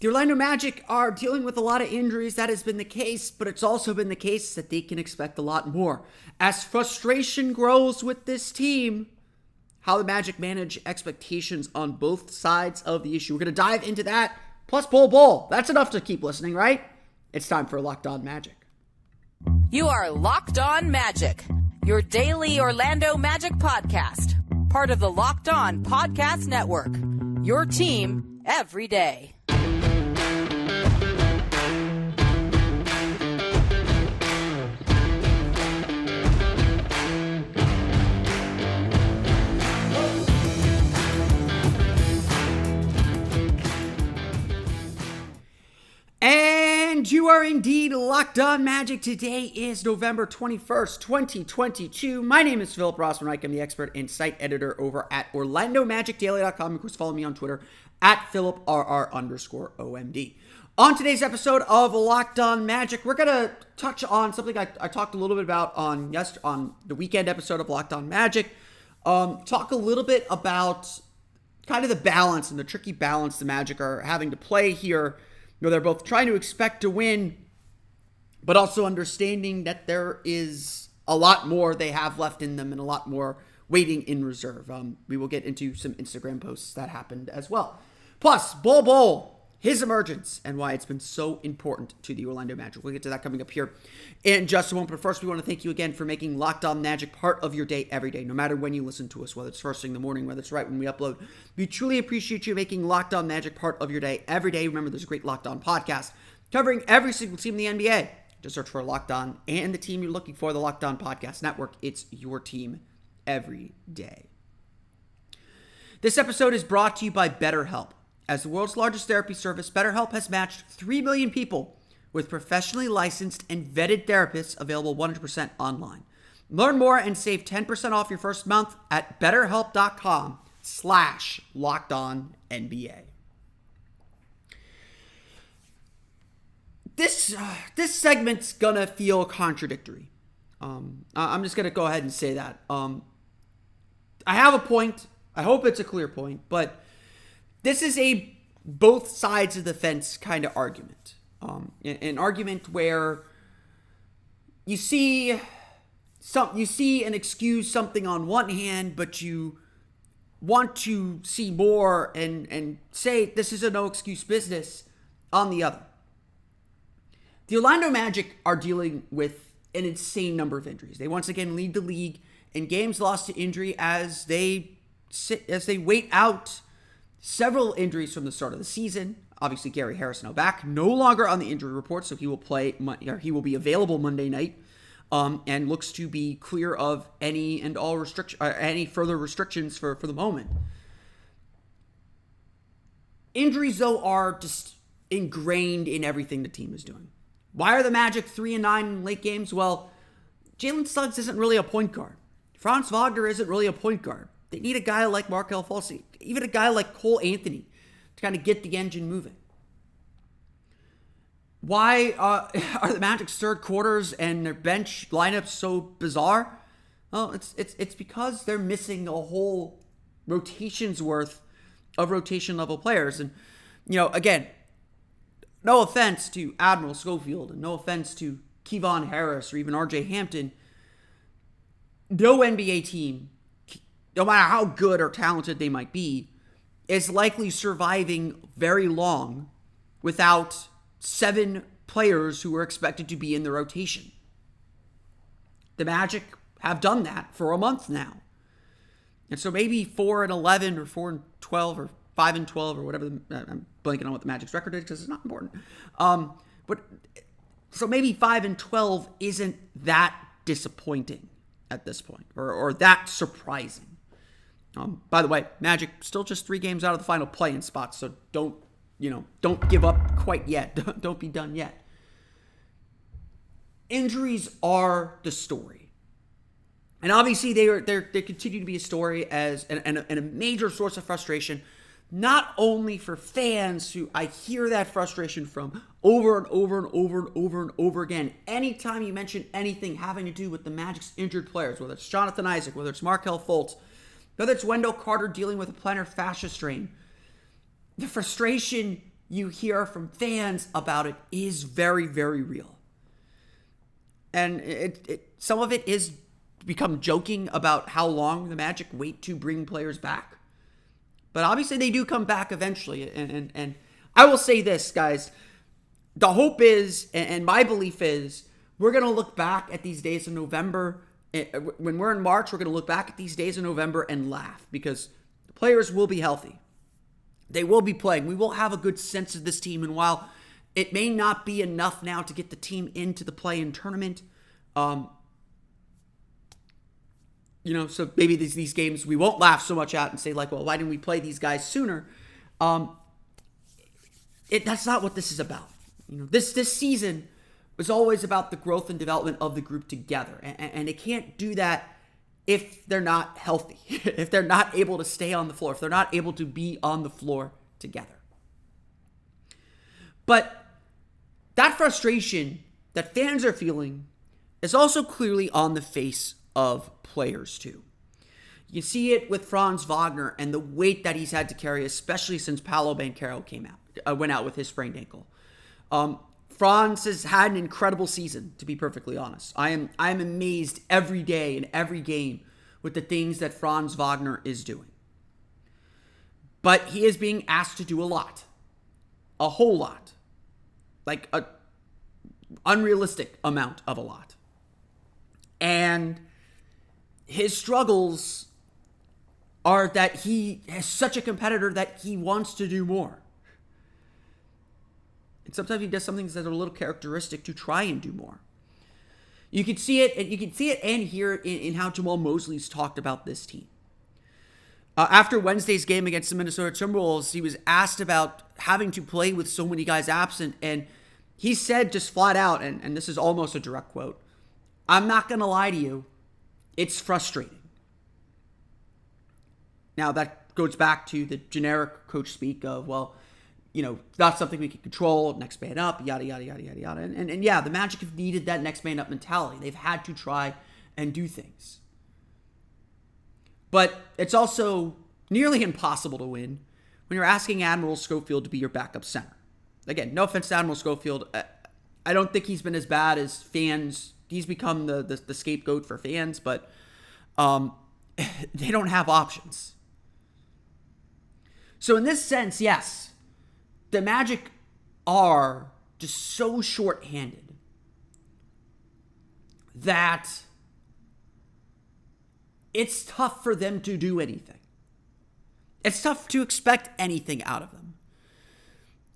The Orlando Magic are dealing with a lot of injuries. That has been the case, but it's also been the case that they can expect a lot more. As frustration grows with this team, how the Magic manage expectations on both sides of the issue. We're going to dive into that, plus Bol Bol. That's enough to keep listening, right? It's time for Locked On Magic. You are Locked On Magic, your daily Orlando Magic podcast. Part of the Locked On Podcast Network, your team every day. And you are indeed Locked On Magic. Today is November 21st, 2022. My name is Philip Rossman-Reich. I'm the expert and site editor over at OrlandoMagicDaily.com. Of course, follow me on Twitter at PhilipRR_OMD. On today's episode of Locked On Magic, we're going to touch on something I talked a little bit about on the weekend episode of Locked On Magic. Talk a little bit about kind of the balance and the tricky balance the Magic are having to play here. You know, they're both trying to expect to win, but also understanding that there is a lot more they have left in them and a lot more waiting in reserve. We will get into some Instagram posts that happened as well. Plus, Bol Bol, his emergence, and why it's been so important to the Orlando Magic. We'll get to that coming up here in just a moment. But first, we want to thank you again for making Locked On Magic part of your day every day, no matter when you listen to us, whether it's first thing in the morning, whether it's right when we upload. We truly appreciate you making Locked On Magic part of your day every day. Remember, there's a great Locked On podcast covering every single team in the NBA. Just search for Locked On and the team you're looking for, the Locked On Podcast Network. It's your team every day. This episode is brought to you by BetterHelp. As the world's largest therapy service, BetterHelp has matched 3 million people with professionally licensed and vetted therapists available 100% online. Learn more and save 10% off your first month at BetterHelp.com/LockedOnNBA. This segment's gonna feel contradictory. I'm just gonna go ahead and say that. I have a point. I hope it's a clear point, but this is a both sides of the fence kind of argument. An argument where you see and excuse something on one hand, but you want to see more and say this is a no excuse business on the other. The Orlando Magic are dealing with an insane number of injuries. They once again lead the league in games lost to injury as they wait out several injuries from the start of the season. Obviously, Gary Harris now back, no longer on the injury report, so he will be available Monday night, and looks to be clear of any and all any further restrictions for the moment. Injuries, though, are just ingrained in everything the team is doing. Why are the Magic 3-9 in late games? Well, Jalen Suggs isn't really a point guard. Franz Wagner isn't really a point guard. They need a guy like Markelle Fultz, even a guy like Cole Anthony to kind of get the engine moving. Why are the Magic's third quarters and their bench lineups so bizarre? Well, it's because they're missing a whole rotation's worth of rotation level players. And, again, no offense to Admiral Schofield and no offense to Kevon Harris or even RJ Hampton. No NBA team, no matter how good or talented they might be, is likely surviving very long without 7 players who are expected to be in the rotation. The Magic have done that for a month now. And so maybe 4-11 or 4-12 or 5-12 or whatever. I'm blanking on what the Magic's record is because it's not important. But so maybe 5-12 isn't that disappointing at this point or that surprising. By the way, Magic still just 3 games out of the final play-in spot, so don't give up quite yet. Don't be done yet. Injuries are the story, and obviously they continue to be a story as and a major source of frustration, not only for fans who I hear that frustration from over and over and over and over and over again. Anytime you mention anything having to do with the Magic's injured players, whether it's Jonathan Isaac, whether it's Markelle Fultz, whether it's Wendell Carter dealing with a plantar fascia strain, the frustration you hear from fans about it is very, very real. And some of it is become joking about how long the Magic wait to bring players back. But obviously they do come back eventually. And I will say this, guys. The hope is, and my belief is, we're going to look back at these days in November. When we're in March, we're going to look back at these days in November and laugh because the players will be healthy. They will be playing. We will have a good sense of this team. And while it may not be enough now to get the team into the play-in tournament, so maybe these games we won't laugh so much at and say like, well, why didn't we play these guys sooner? That's not what this is about. This season was always about the growth and development of the group together. And it can't do that if they're not healthy, if they're not able to stay on the floor, if they're not able to be on the floor together. But that frustration that fans are feeling is also clearly on the face of players too. You see it with Franz Wagner and the weight that he's had to carry, especially since Paolo Banchero went out with his sprained ankle. Franz has had an incredible season, to be perfectly honest. I am amazed every day in every game with the things that Franz Wagner is doing. But he is being asked to do a lot. A whole lot. Like an unrealistic amount of a lot. And his struggles are that he is such a competitor that he wants to do more. And sometimes he does some things that are a little characteristic to try and do more. You can see it, and hear it in how Jamal Mosley's talked about this team. After Wednesday's game against the Minnesota Timberwolves, he was asked about having to play with so many guys absent, and he said just flat out, and this is almost a direct quote, "I'm not going to lie to you, it's frustrating." Now that goes back to the generic coach speak of, well, not something we can control, next man up, yada, yada, yada, yada, yada. And yeah, the Magic have needed that next man up mentality. They've had to try and do things. But it's also nearly impossible to win when you're asking Admiral Schofield to be your backup center. Again, no offense to Admiral Schofield. I don't think he's been as bad as fans. He's become the scapegoat for fans, but they don't have options. So in this sense, yes, the Magic are just so short-handed that it's tough for them to do anything. It's tough to expect anything out of them.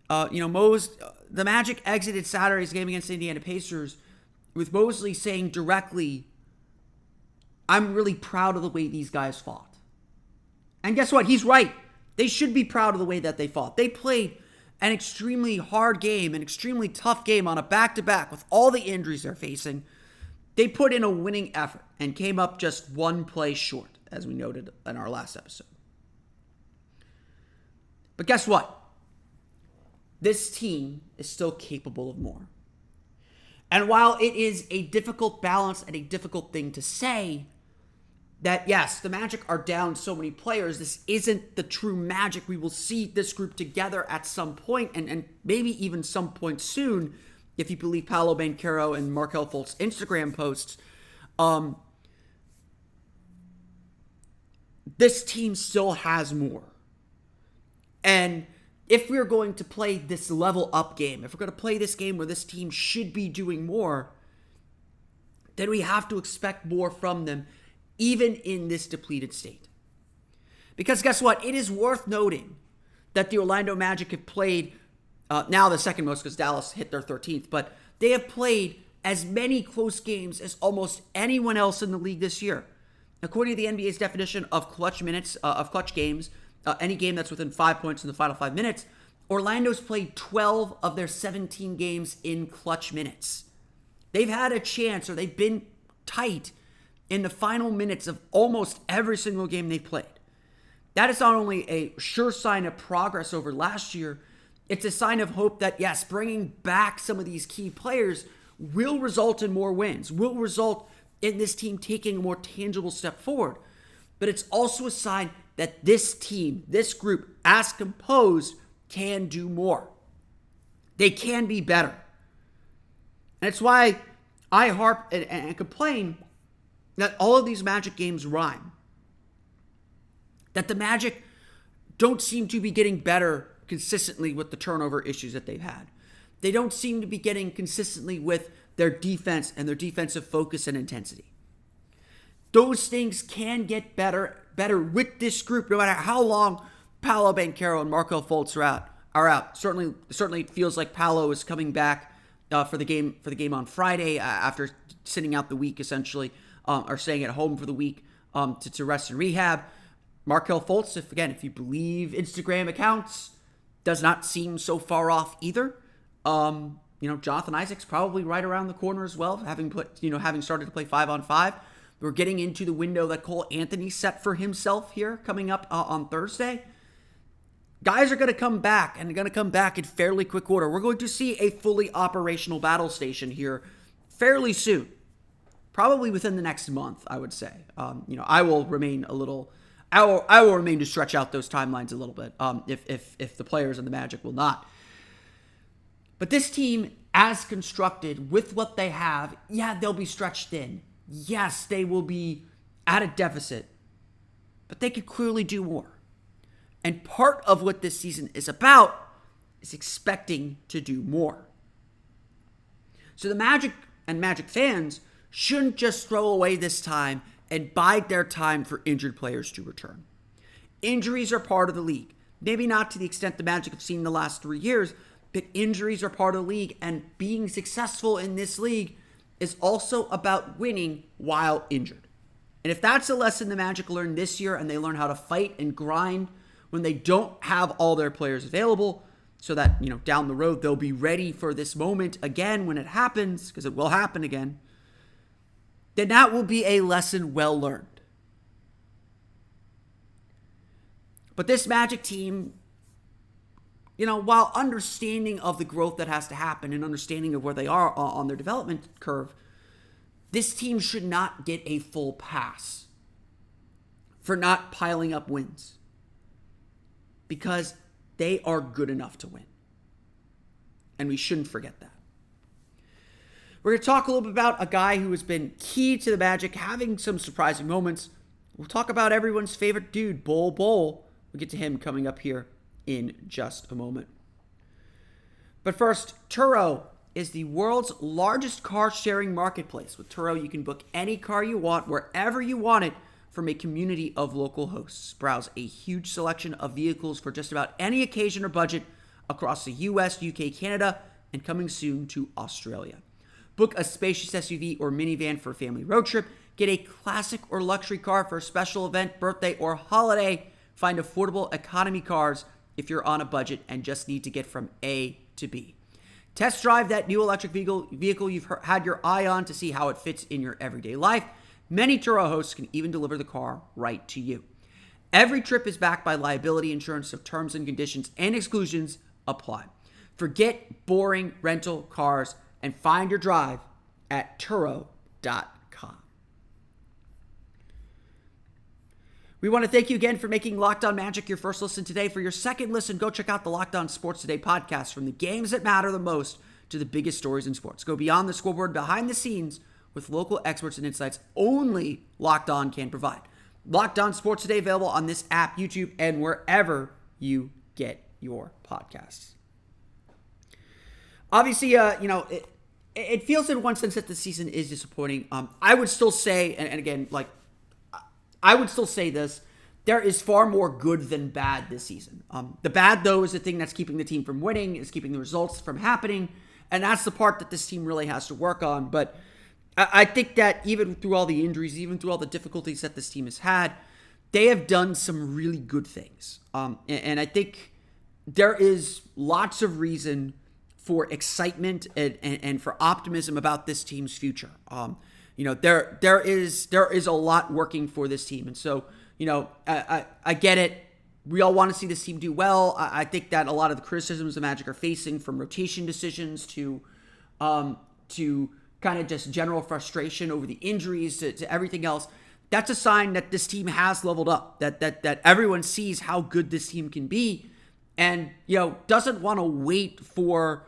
The Magic exited Saturday's game against the Indiana Pacers with Mosley saying directly, "I'm really proud of the way these guys fought." And guess what? He's right. They should be proud of the way that they fought. They played an extremely hard game, an extremely tough game on a back-to-back with all the injuries they're facing. They put in a winning effort and came up just one play short, as we noted in our last episode. But guess what? This team is still capable of more. And while it is a difficult balance and a difficult thing to say, that yes, the Magic are down so many players, this isn't the true Magic. We will see this group together at some point, and maybe even some point soon, if you believe Paolo Banchero and Markelle Fultz's Instagram posts. This team still has more. And if we're going to play this level up game, if we're going to play this game where this team should be doing more, then we have to expect more from them, even in this depleted state. Because guess what? It is worth noting that the Orlando Magic have played, now the second most because Dallas hit their 13th, but they have played as many close games as almost anyone else in the league this year. According to the NBA's definition of clutch minutes, of clutch games, any game that's within 5 points in the final 5 minutes, Orlando's played 12 of their 17 games in clutch minutes. They've had a chance, or they've been tight in the final minutes of almost every single game they've played. That is not only a sure sign of progress over last year, it's a sign of hope that, yes, bringing back some of these key players will result in more wins, will result in this team taking a more tangible step forward. But it's also a sign that this team, this group, as composed, can do more. They can be better. And it's why I harp and complain that all of these Magic games rhyme. That the Magic don't seem to be getting better consistently with the turnover issues that they've had. They don't seem to be getting consistently with their defense and their defensive focus and intensity. Those things can get better with this group, no matter how long Paolo Banchero and Markelle Fultz are out. Certainly it feels like Paolo is coming back for the game on Friday after sitting out the week essentially, or staying at home for the week to rest and rehab. Markelle Fultz, if you believe Instagram accounts, does not seem so far off either. Jonathan Isaac's probably right around the corner as well, having started to play 5-on-5. We're getting into the window that Cole Anthony set for himself here coming up on Thursday. Guys are going to come back, and they're going to come back in fairly quick order. We're going to see a fully operational battle station here fairly soon. Probably within the next month, I would say. I will remain to stretch out those timelines a little bit if the players in the Magic will not. But this team, as constructed, with what they have, they'll be stretched thin. Yes, they will be at a deficit, but they could clearly do more. And part of what this season is about is expecting to do more. So the Magic and Magic fans shouldn't just throw away this time and bide their time for injured players to return. Injuries are part of the league. Maybe not to the extent the Magic have seen in the last 3 years, but injuries are part of the league, and being successful in this league is also about winning while injured. And if that's a lesson the Magic learned this year, and they learn how to fight and grind when they don't have all their players available, so that, down the road they'll be ready for this moment again when it happens, because it will happen again, then that will be a lesson well learned. But this Magic team, while understanding of the growth that has to happen and understanding of where they are on their development curve, this team should not get a full pass for not piling up wins, because they are good enough to win. And we shouldn't forget that. We're going to talk a little bit about a guy who has been key to the Magic, having some surprising moments. We'll talk about everyone's favorite dude, Bol Bol. We'll get to him coming up here in just a moment. But first, Turo is the world's largest car-sharing marketplace. With Turo, you can book any car you want, wherever you want it, from a community of local hosts. Browse a huge selection of vehicles for just about any occasion or budget across the US, UK, Canada, and coming soon to Australia. Book a spacious SUV or minivan for a family road trip. Get a classic or luxury car for a special event, birthday, or holiday. Find affordable economy cars if you're on a budget and just need to get from A to B. Test drive that new electric vehicle you've had your eye on to see how it fits in your everyday life. Many Turo hosts can even deliver the car right to you. Every trip is backed by liability insurance, so terms and conditions and exclusions apply. Forget boring rental cars and find your drive at Turo.com. We want to thank you again for making Locked On Magic your first listen today. For your second listen, go check out the Locked On Sports Today podcast. From the games that matter the most to the biggest stories in sports. Go beyond the scoreboard, behind the scenes, with local experts and insights only Locked On can provide. Locked On Sports Today, available on this app, YouTube, and wherever you get your podcasts. Obviously, it feels in one sense that the season is disappointing. I would still say, and again, I would still say this, there is far more good than bad this season. The bad, though, is the thing that's keeping the team from winning, is keeping the results from happening, and that's the part that this team really has to work on. But I think that even through all the injuries, even through all the difficulties that this team has had, they have done some really good things. And I think there is lots of reason for excitement and for optimism about this team's future. There is a lot working for this team. And so, I get it. We all want to see this team do well. I think that a lot of the criticisms the Magic are facing, from rotation decisions to kind of just general frustration over the injuries to everything else, that's a sign that this team has leveled up, that everyone sees how good this team can be, and doesn't want to wait for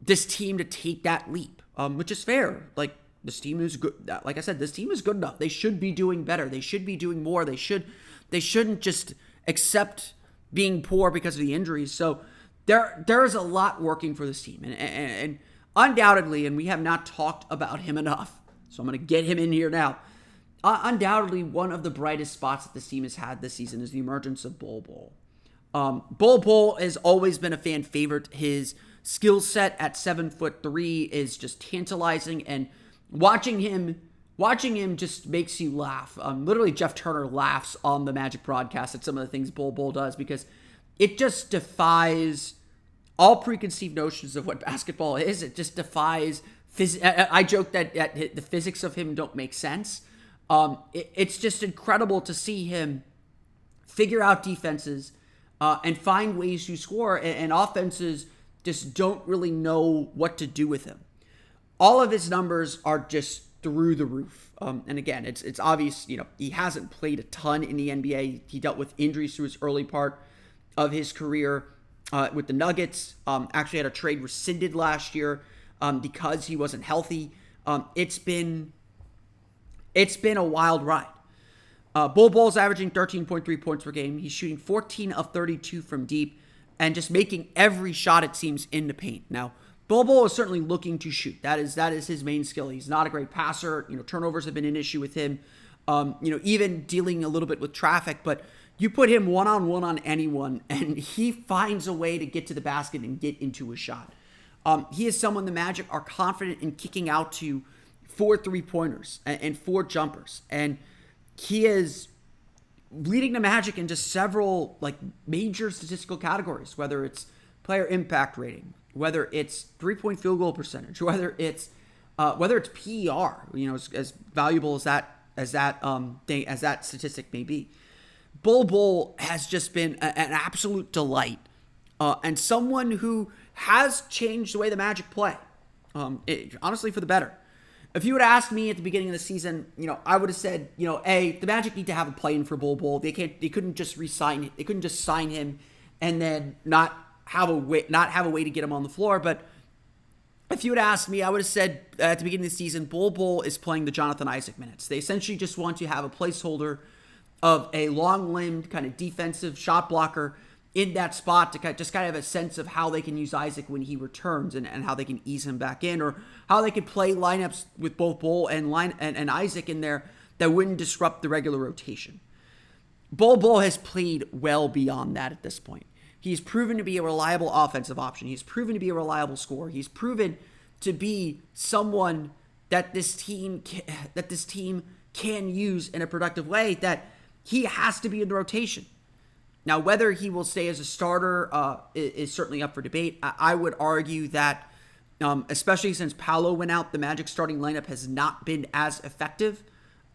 this team to take that leap, which is fair. Like, this team is good. Like I said, this team is good enough. They should be doing better. They should be doing more. They shouldn't just accept being poor because of the injuries. So there is a lot working for this team, and undoubtedly, and we have not talked about him enough, so I'm going to get him in here now. Undoubtedly, one of the brightest spots that this team has had this season is the emergence of Bol Bol. Bol Bol has always been a fan favorite. His skill set at 7'3" is just tantalizing, and watching him just makes you laugh. Literally, Jeff Turner laughs on the Magic broadcast at some of the things Bol Bol does, because it just defies all preconceived notions of what basketball is. It just defies I joke that the physics of him don't make sense. It's just incredible to see him figure out defenses and find ways to score, and offenses just don't really know what to do with him. All of his numbers are just through the roof. And again, it's obvious, he hasn't played a ton in the NBA. He dealt with injuries through his early part of his career with the Nuggets. Actually had a trade rescinded last year because he wasn't healthy. It's been a wild ride. Bol Bol's averaging 13.3 points per game. He's shooting 14 of 32 from deep and just making every shot, it seems, in the paint. Now, Bol Bol is certainly looking to shoot. That is his main skill. He's not a great passer. Turnovers have been an issue with him. Even dealing a little bit with traffic. But you put him one-on-one on anyone, and he finds a way to get to the basket and get into a shot. He is someone the Magic are confident in kicking out to 4 3-pointers and 4 jumpers. And he is leading the Magic into several major statistical categories, whether it's player impact rating, whether it's 3-point field goal percentage, whether it's PER, as valuable as that statistic may be. Bol Bol has just been an absolute delight, and someone who has changed the way the Magic play, honestly for the better. If you would ask me at the beginning of the season, I would have said, the Magic need to have a play-in for Bol Bol. They couldn't just re-sign. They couldn't just sign him and then not have a way to get him on the floor. But if you would ask me, I would have said at the beginning of the season, Bol Bol is playing the Jonathan Isaac minutes. They essentially just want to have a placeholder of a long-limbed kind of defensive shot blocker in that spot to just kind of have a sense of how they can use Isaac when he returns and how they can ease him back in, or how they could play lineups with both Bol and Isaac in there that wouldn't disrupt the regular rotation. Bol Bol has played well beyond that at this point. He's proven to be a reliable offensive option. He's proven to be a reliable scorer. He's proven to be someone that this team can use in a productive way, that he has to be in the rotation. Now, whether he will stay as a starter is certainly up for debate. I would argue that, especially since Paolo went out, the Magic starting lineup has not been as effective.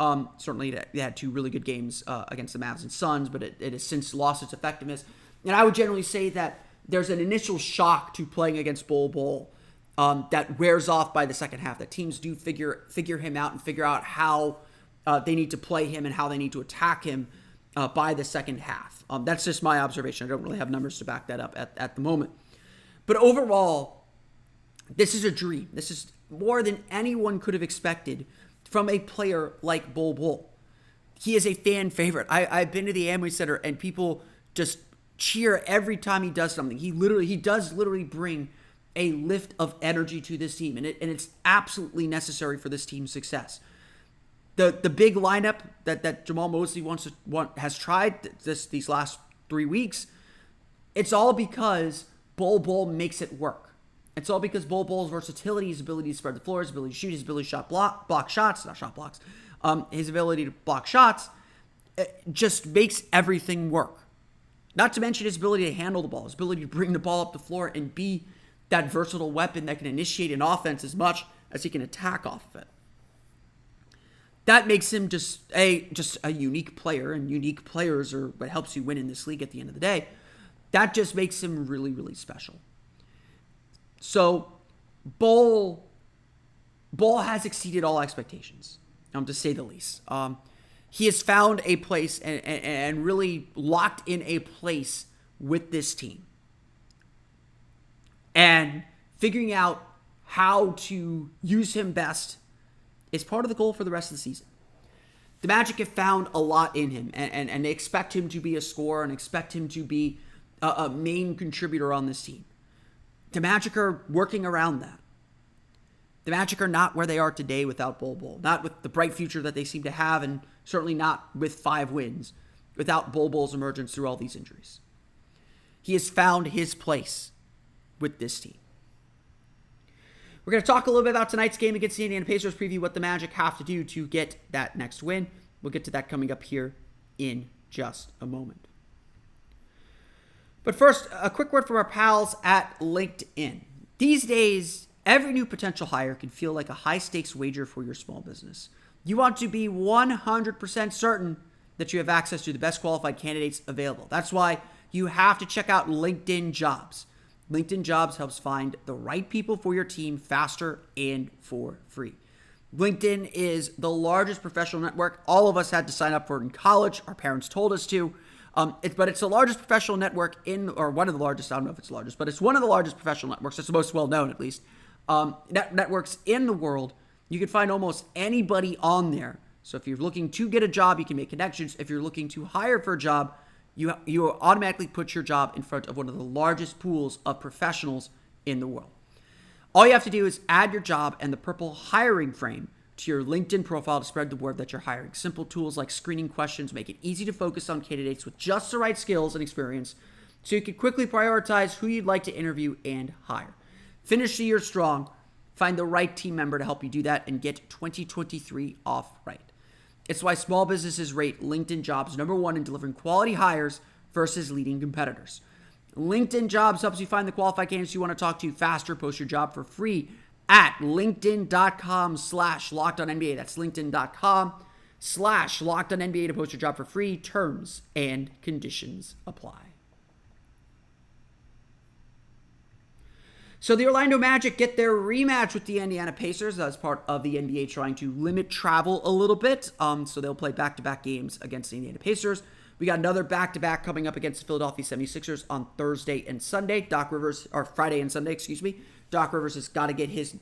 Certainly, they had 2 really good games against the Mavs and Suns, but it has since lost its effectiveness. And I would generally say that there's an initial shock to playing against Bol Bol that wears off by the second half. That teams do figure him out and figure out how they need to play him and how they need to attack him by the second half. That's just my observation. I don't really have numbers to back that up at the moment. But overall, this is a dream. This is more than anyone could have expected from a player like Bol Bol. He is a fan favorite. I've been to the Amway Center, and people just cheer every time he does something. He does literally bring a lift of energy to this team, and it's absolutely necessary for this team's success. The big lineup that Jamal Mosley has tried these last 3 weeks, it's all because Bol Bol makes it work. It's all because Bol Bol's versatility, his ability to spread the floor, his ability to shoot, his ability to block shots, not shot blocks, his ability to block shots, just makes everything work. Not to mention his ability to handle the ball, his ability to bring the ball up the floor and be that versatile weapon that can initiate an offense as much as he can attack off of it. That makes him just a unique player, and unique players are what helps you win in this league at the end of the day. That just makes him really, really special. So, Bol has exceeded all expectations, to say the least. He has found a place and really locked in a place with this team. And figuring out how to use him best is part of the goal for the rest of the season. The Magic have found a lot in him, and they expect him to be a scorer and expect him to be a main contributor on this team. The Magic are working around that. The Magic are not where they are today without Bol Bol, not with the bright future that they seem to have, and certainly not with 5 wins without Bol Bol's emergence through all these injuries. He has found his place with this team. We're going to talk a little bit about tonight's game against the Indiana Pacers, preview what the Magic have to do to get that next win. We'll get to that coming up here in just a moment. But first, a quick word from our pals at LinkedIn. These days, every new potential hire can feel like a high-stakes wager for your small business. You want to be 100% certain that you have access to the best qualified candidates available. That's why you have to check out LinkedIn Jobs. LinkedIn Jobs helps find the right people for your team faster and for free. LinkedIn is the largest professional network. All of us had to sign up for it in college. Our parents told us to. But it's the largest professional network or one of the largest, I don't know if it's the largest, but it's one of the largest professional networks. It's the most well-known, at least. Networks in the world. You can find almost anybody on there. So if you're looking to get a job, you can make connections. If you're looking to hire for a job, you automatically put your job in front of one of the largest pools of professionals in the world. All you have to do is add your job and the purple hiring frame to your LinkedIn profile to spread the word that you're hiring. Simple tools like screening questions make it easy to focus on candidates with just the right skills and experience so you can quickly prioritize who you'd like to interview and hire. Finish the year strong. Find the right team member to help you do that and get 2023 off right. It's why small businesses rate LinkedIn Jobs #1 in delivering quality hires versus leading competitors. LinkedIn Jobs helps you find the qualified candidates you want to talk to faster. Post your job for free at linkedin.com/LockedOnNBA. That's linkedin.com/LockedOnNBA to post your job for free. Terms and conditions apply. So the Orlando Magic get their rematch with the Indiana Pacers as part of the NBA trying to limit travel a little bit. So they'll play back-to-back games against the Indiana Pacers. We got another back-to-back coming up against the Philadelphia 76ers on Thursday and Sunday. Friday and Sunday, excuse me. Doc Rivers has got to get his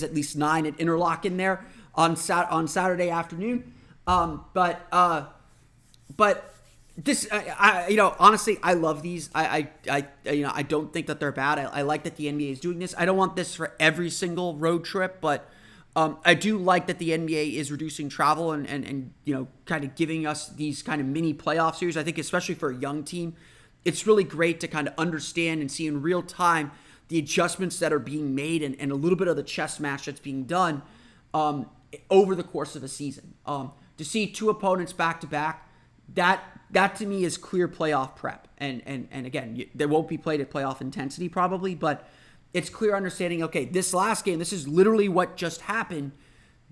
at least 9 at Interlock in there on Saturday afternoon. But this, honestly, I love these. I don't think that they're bad. I like that the NBA is doing this. I don't want this for every single road trip, but I do like that the NBA is reducing travel and kind of giving us these kind of mini playoff series. I think especially for a young team, it's really great to kind of understand and see in real time the adjustments that are being made and a little bit of the chess match that's being done over the course of a season. To see 2 opponents back to back, that to me is clear playoff prep. And again, they won't be played at playoff intensity probably, but it's clear understanding, okay, this last game, this is literally what just happened.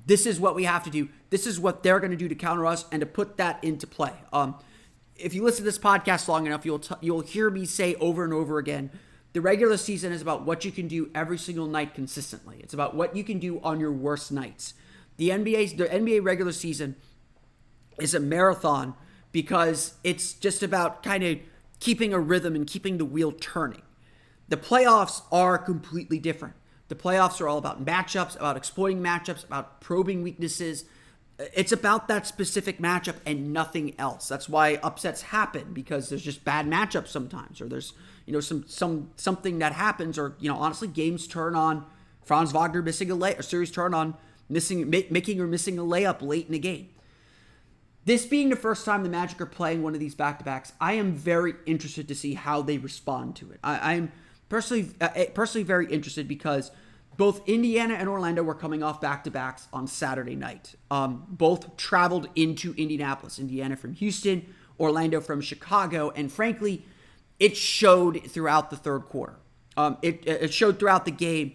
This is what we have to do. This is what they're going to do to counter us and to put that into play. If you listen to this podcast long enough, you'll hear me say over and over again, the regular season is about what you can do every single night consistently. It's about what you can do on your worst nights. The NBA regular season is a marathon because it's just about kind of keeping a rhythm and keeping the wheel turning. The playoffs are completely different. The playoffs are all about matchups, about exploiting matchups, about probing weaknesses. It's about that specific matchup and nothing else. That's why upsets happen, because there's just bad matchups sometimes, or there's something that happens, or honestly, games turn on Franz Wagner missing a layup, or series turn on making or missing a layup late in the game. This being the first time the Magic are playing one of these back-to-backs, I am very interested to see how they respond to it. I'm personally very interested because both Indiana and Orlando were coming off back-to-backs on Saturday night. Both traveled into Indianapolis. Indiana from Houston, Orlando from Chicago, and frankly, it showed throughout the third quarter. It showed throughout the game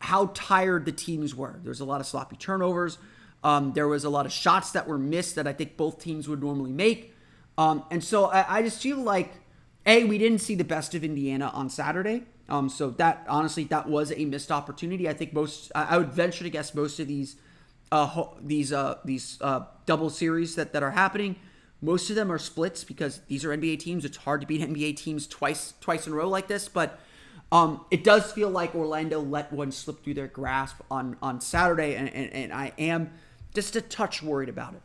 how tired the teams were. There was a lot of sloppy turnovers. There was a lot of shots that were missed that I think both teams would normally make. And so I just feel like, we didn't see the best of Indiana on Saturday. So that, honestly, that was a missed opportunity. I think I would venture to guess most of these double series that are happening, most of them are splits because these are NBA teams. It's hard to beat NBA teams twice in a row like this. But It does feel like Orlando let one slip through their grasp on Saturday, and I am just a touch worried about it.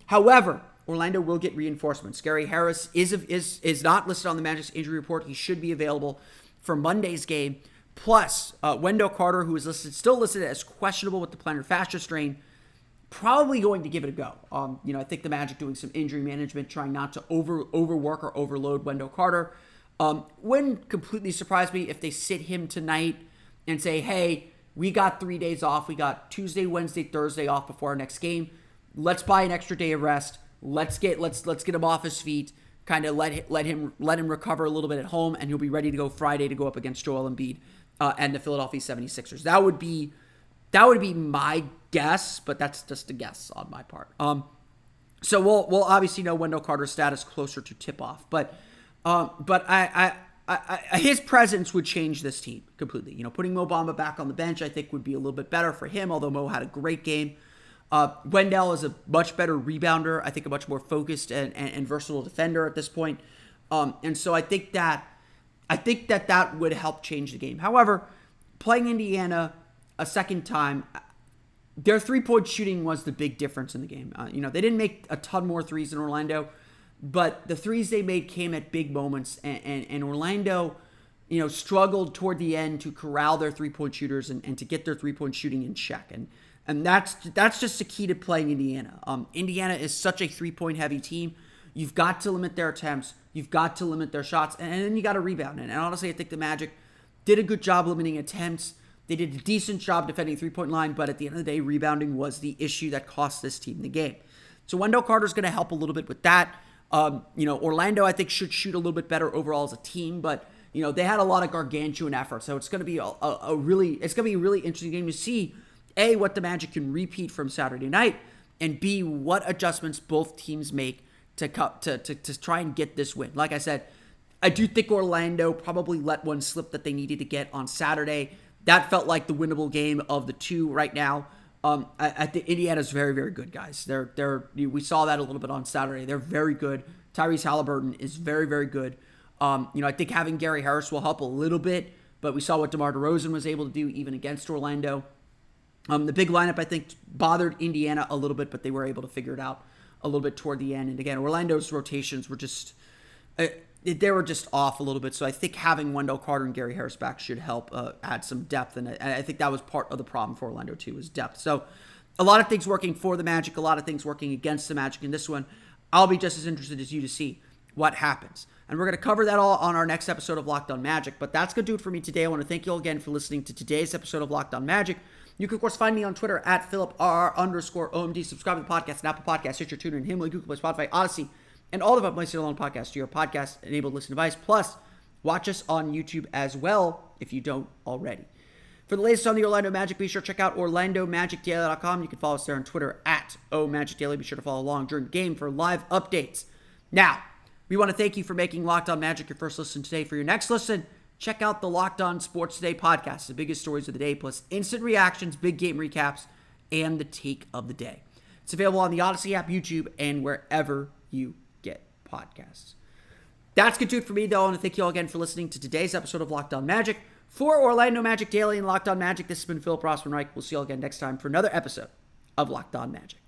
However, Orlando will get reinforcements. Gary Harris is not listed on the Magic's injury report. He should be available for Monday's game. Plus, Wendell Carter, who is still listed as questionable with the plantar fascia strain, probably going to give it a go. I think the Magic doing some injury management, trying not to overwork or overload Wendell Carter. Wouldn't completely surprise me if they sit him tonight and say, hey, we got 3 days off. We got Tuesday, Wednesday, Thursday off before our next game. Let's buy an extra day of rest. Let's get him off his feet. Kind of let him recover a little bit at home, and he'll be ready to go Friday to go up against Joel Embiid and the Philadelphia 76ers. That would be my guess, but that's just a guess on my part. So we'll obviously know Wendell Carter's status closer to tip-off, but his presence would change this team completely. Putting Mo Bamba back on the bench, I think, would be a little bit better for him, although Mo had a great game. Wendell is a much better rebounder, I think a much more focused and versatile defender at this point. And so I think that would help change the game. However, playing Indiana a second time, their three-point shooting was the big difference in the game. They didn't make a ton more threes than Orlando, but the threes they made came at big moments, and Orlando, struggled toward the end to corral their three-point shooters and to get their three-point shooting in check. And that's just the key to playing Indiana. Indiana is such a three-point heavy team. You've got to limit their attempts. You've got to limit their shots, and then you got to rebound. And honestly, I think the Magic did a good job limiting attempts. They did a decent job defending three-point line, but at the end of the day, rebounding was the issue that cost this team the game. So Wendell Carter's going to help a little bit with that. Orlando, I think, should shoot a little bit better overall as a team, but they had a lot of gargantuan effort. So it's going to be a really interesting game to see, A, what the Magic can repeat from Saturday night, and B, what adjustments both teams make to try and get this win. Like I said, I do think Orlando probably let one slip that they needed to get on Saturday. That felt like the winnable game of the two right now. I think Indiana's very, very good, guys. We saw that a little bit on Saturday. They're very good. Tyrese Halliburton is very, very good. I think having Gary Harris will help a little bit, but we saw what DeMar DeRozan was able to do even against Orlando. The big lineup, I think, bothered Indiana a little bit, but they were able to figure it out a little bit toward the end. And again, Orlando's rotations were just off a little bit. So I think having Wendell Carter and Gary Harris back should help add some depth. And I think that was part of the problem for Orlando too, is depth. So a lot of things working for the Magic, a lot of things working against the Magic in this one. I'll be just as interested as you to see what happens. And we're going to cover that all on our next episode of Locked On Magic. But that's going to do it for me today. I want to thank you all again for listening to today's episode of Locked On Magic. You can, of course, find me on Twitter at @PhilipR_OMD. Subscribe to the podcast on Apple Podcasts, Stitcher, TuneIn, Himalaya, Google Play, Spotify, Odyssey, and all of our places along podcasts to your podcast-enabled listening device. Plus, watch us on YouTube as well if you don't already. For the latest on the Orlando Magic, be sure to check out OrlandoMagicDaily.com. You can follow us there on Twitter at @OMagicDaily. Be sure to follow along during the game for live updates. Now, we want to thank you for making Locked On Magic your first listen today. For your next listen, check out the Locked On Sports Today podcast, the biggest stories of the day, plus instant reactions, big game recaps, and the take of the day. It's available on the Odyssey app, YouTube, and wherever you get podcasts. That's going to do it for me, though. I want to thank you all again for listening to today's episode of Locked On Magic. For Orlando Magic Daily and Locked On Magic, this has been Philip Rossman-Reich. We'll see you all again next time for another episode of Locked On Magic.